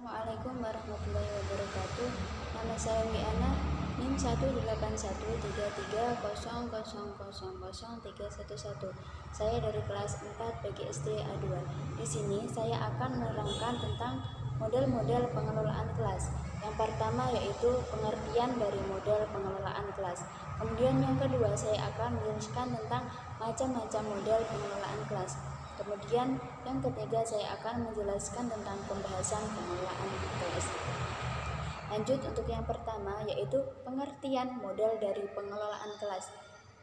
Assalamualaikum warahmatullahi wabarakatuh. Nama saya Wiana, NIM 1818000000311. Saya dari kelas 4 PGSD A2. Di sini saya akan menerangkan tentang model-model pengelolaan kelas. Yang pertama yaitu pengertian dari model pengelolaan kelas. Kemudian yang kedua saya akan menjelaskan tentang macam-macam model pengelolaan kelas. Kemudian yang ketiga saya akan menjelaskan tentang pembahasan pengelolaan kelas. Lanjut untuk yang pertama yaitu pengertian model dari pengelolaan kelas.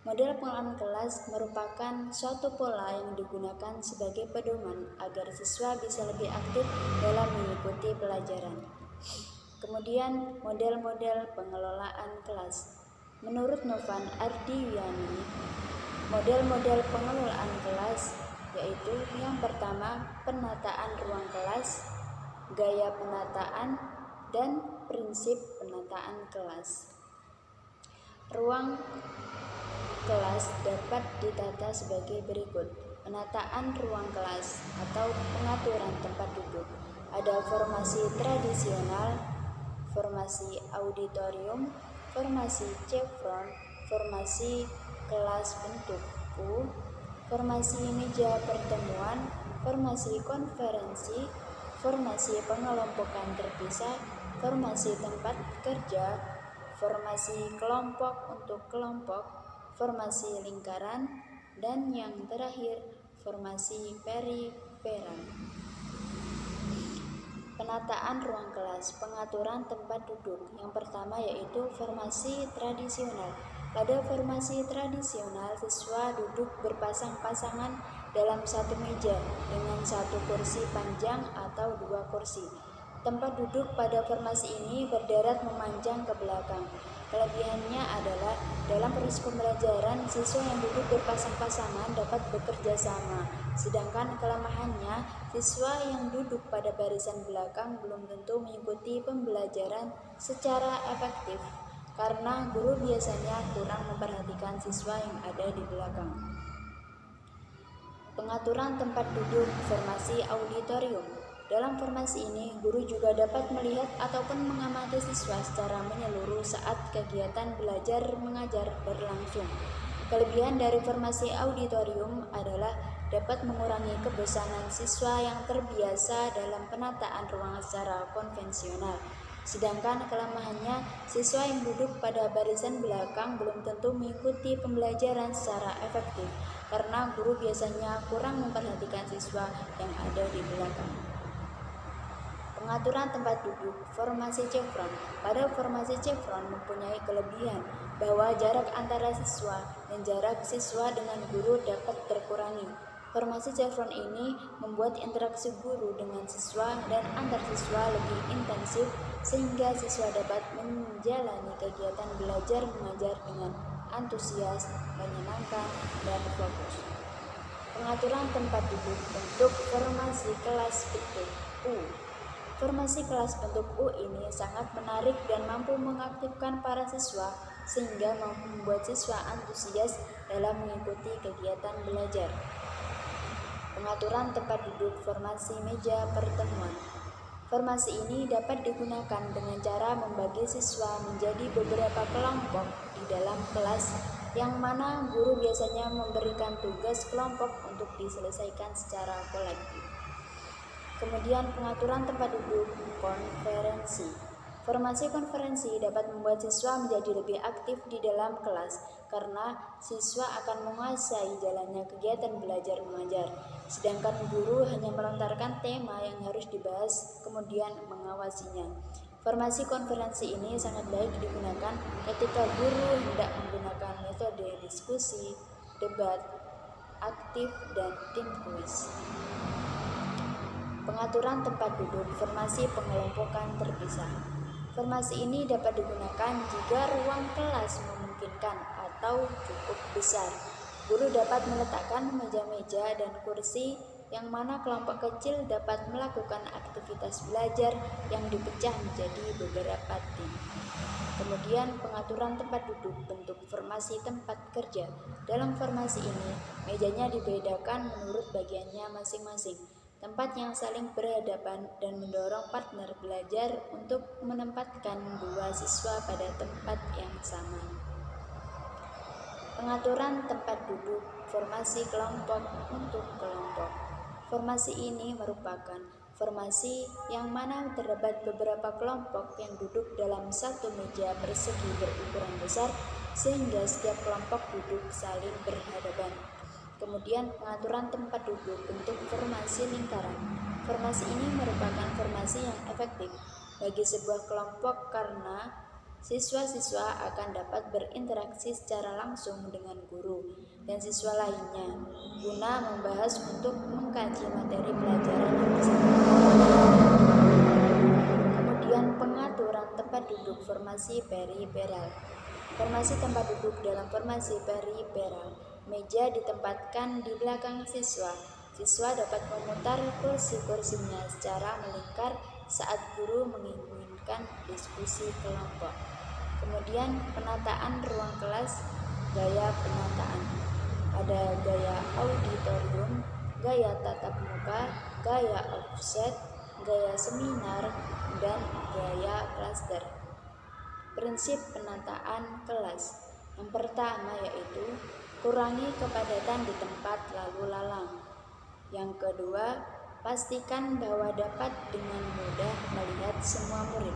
Model pengelolaan kelas merupakan suatu pola yang digunakan sebagai pedoman agar siswa bisa lebih aktif dalam mengikuti pelajaran. Kemudian model-model pengelolaan kelas. Menurut Novan Ardiwiani, model-model pengelolaan kelas yaitu yang pertama penataan ruang kelas, gaya penataan, dan prinsip penataan kelas. Ruang kelas dapat ditata sebagai berikut. Penataan ruang kelas atau pengaturan tempat duduk. Ada formasi tradisional, formasi auditorium, formasi chevron, formasi kelas bentuk U, formasi meja pertemuan, formasi konferensi, formasi pengelompokan terpisah, formasi tempat kerja, formasi kelompok untuk kelompok, formasi lingkaran, dan yang terakhir formasi periferan. Penataan ruang kelas, pengaturan tempat duduk. Yang pertama yaitu formasi tradisional. Pada formasi tradisional, siswa duduk berpasang-pasangan dalam satu meja dengan satu kursi panjang atau dua kursi. Tempat duduk pada formasi ini berderet memanjang ke belakang. Kelebihannya adalah dalam proses pembelajaran, siswa yang duduk berpasang-pasangan dapat bekerja sama. Sedangkan kelemahannya, siswa yang duduk pada barisan belakang belum tentu mengikuti pembelajaran secara efektif karena guru biasanya kurang memperhatikan siswa yang ada di belakang. Pengaturan tempat duduk formasi auditorium. Dalam formasi ini, guru juga dapat melihat ataupun mengamati siswa secara menyeluruh saat kegiatan belajar mengajar berlangsung. Kelebihan dari formasi auditorium adalah dapat mengurangi kebosanan siswa yang terbiasa dalam penataan ruang secara konvensional. Sedangkan kelemahannya, siswa yang duduk pada barisan belakang belum tentu mengikuti pembelajaran secara efektif karena guru biasanya kurang memperhatikan siswa yang ada di belakang. Pengaturan tempat duduk formasi chevron. Pada formasi chevron mempunyai kelebihan bahwa jarak antara siswa dan jarak siswa dengan guru dapat terkurangi. Formasi chevron ini membuat interaksi guru dengan siswa dan antar siswa lebih intensif sehingga siswa dapat menjalani kegiatan belajar mengajar dengan antusias, menyenangkan, dan fokus. Pengaturan tempat duduk bentuk formasi kelas bentuk U. Formasi kelas bentuk U ini sangat menarik dan mampu mengaktifkan para siswa sehingga mampu membuat siswa antusias dalam mengikuti kegiatan belajar. Pengaturan tempat duduk formasi meja pertemuan. Formasi ini dapat digunakan dengan cara membagi siswa menjadi beberapa kelompok di dalam kelas yang mana guru biasanya memberikan tugas kelompok untuk diselesaikan secara kolektif. Kemudian pengaturan tempat duduk konferensi. Formasi konferensi dapat membuat siswa menjadi lebih aktif di dalam kelas karena siswa akan menguasai jalannya kegiatan belajar mengajar. Sedangkan guru hanya melontarkan tema yang harus dibahas kemudian mengawasinya. Formasi konferensi ini sangat baik digunakan ketika guru hendak menggunakan metode diskusi, debat, aktif, dan tim kuis. Pengaturan tempat duduk formasi pengelompokan terpisah. Formasi ini dapat digunakan jika ruang kelas memungkinkan atau cukup besar. Guru dapat meletakkan meja-meja dan kursi yang mana kelompok kecil dapat melakukan aktivitas belajar yang dipecah menjadi beberapa tim. Kemudian pengaturan tempat duduk bentuk formasi tempat kerja. Dalam formasi ini, mejanya dibedakan menurut bagiannya masing-masing. tempat yang saling berhadapan dan mendorong partner belajar untuk menempatkan dua siswa pada tempat yang sama. Pengaturan tempat duduk, formasi kelompok untuk kelompok. Formasi ini merupakan formasi yang mana terdapat beberapa kelompok yang duduk dalam satu meja persegi berukuran besar sehingga setiap kelompok duduk saling berhadapan. Kemudian pengaturan tempat duduk bentuk formasi lingkaran. Formasi ini merupakan formasi yang efektif bagi sebuah kelompok karena siswa-siswa akan dapat berinteraksi secara langsung dengan guru dan siswa lainnya guna membahas untuk mengkaji materi pelajaran yang disampaikan. Kemudian pengaturan tempat duduk formasi periferal. Formasi tempat duduk dalam formasi periferal. Meja ditempatkan di belakang siswa. Siswa dapat memutar kursi-kursinya secara melingkar saat guru menginginkan diskusi kelompok. Kemudian penataan ruang kelas, gaya penataan. Ada gaya auditorium, gaya tatap muka, gaya offset, gaya seminar, dan gaya klaster. Prinsip penataan kelas. Yang pertama yaitu kurangi kepadatan di tempat lalu lalang. Yang kedua, pastikan bahwa dapat dengan mudah melihat semua murid.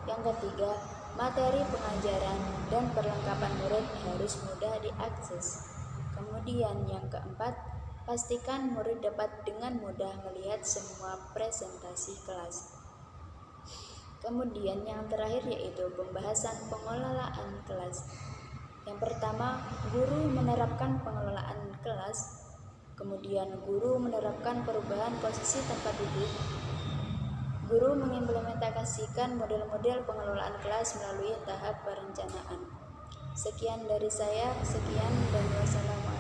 Yang ketiga, materi pengajaran dan perlengkapan murid harus mudah diakses. Kemudian yang keempat, pastikan murid dapat dengan mudah melihat semua presentasi kelas. Kemudian yang terakhir yaitu pembahasan pengelolaan kelas. Yang pertama, guru menerapkan pengelolaan kelas. Kemudian guru menerapkan perubahan posisi tempat duduk. Guru mengimplementasikan model-model pengelolaan kelas melalui tahap perencanaan. Sekian dari saya, dan wassalamualaikum.